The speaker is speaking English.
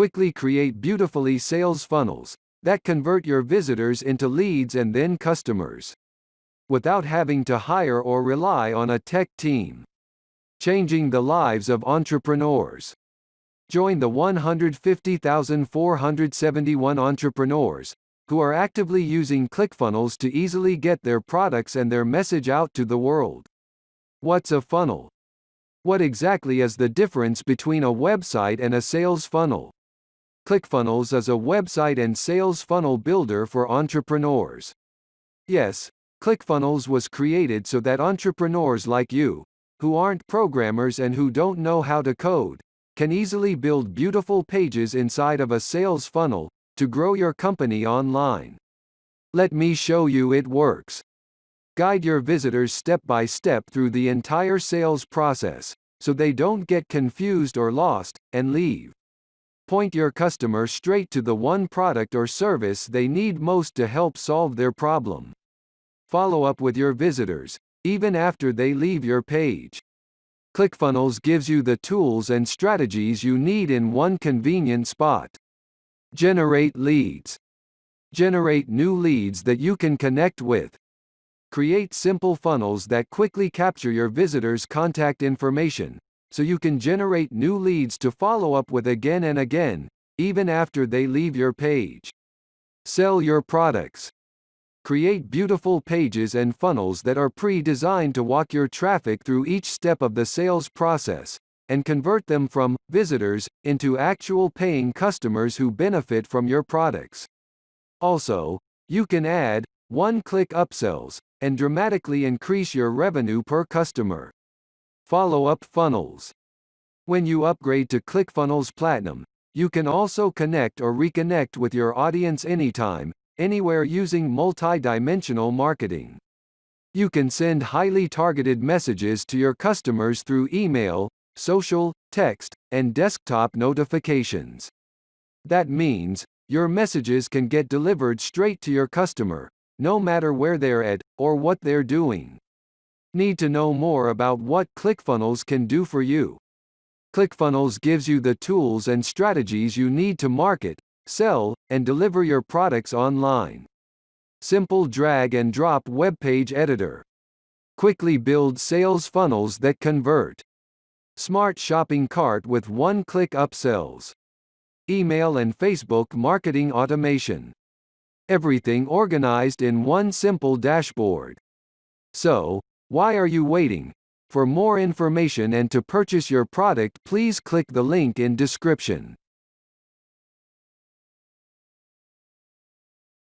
quickly create beautifully sales funnels that convert your visitors into leads and then customers, without having to hire or rely on a tech team. Changing the lives of entrepreneurs. Join the 150,471 entrepreneurs who are actively using ClickFunnels to easily get their products and their message out to the world. What's a funnel? What exactly is the difference between a website and a sales funnel? ClickFunnels is a website and sales funnel builder for entrepreneurs. Yes, ClickFunnels was created so that entrepreneurs like you, who aren't programmers and who don't know how to code, can easily build beautiful pages inside of a sales funnel to grow your company online. Let me show you it works. Guide your visitors step by step through the entire sales process, so they don't get confused or lost and leave. Point your customer straight to the one product or service they need most to help solve their problem. Follow up with your visitors, even after they leave your page. ClickFunnels gives you the tools and strategies you need in one convenient spot. Generate leads. Generate new leads that you can connect with. Create simple funnels that quickly capture your visitors' contact information, so you can generate new leads to follow up with again and again, even after they leave your page. Sell your products. Create beautiful pages and funnels that are pre-designed to walk your traffic through each step of the sales process, and convert them from visitors into actual paying customers who benefit from your products. Also, you can add one-click upsells and dramatically increase your revenue per customer. Follow-up funnels. When you upgrade to ClickFunnels Platinum, you can also connect or reconnect with your audience anytime, anywhere using multi-dimensional marketing. You can send highly targeted messages to your customers through email, social, text, and desktop notifications. That means your messages can get delivered straight to your customer, no matter where they're at or what they're doing. Need to know more about what ClickFunnels can do for you? ClickFunnels gives you the tools and strategies you need to market, sell, and deliver your products online. Simple drag and drop web page editor. Quickly build sales funnels that convert. Smart shopping cart with one-click upsells. Email and Facebook marketing automation. Everything organized in one simple dashboard. So, why are you waiting? For more information and to purchase your product, please click the link in description.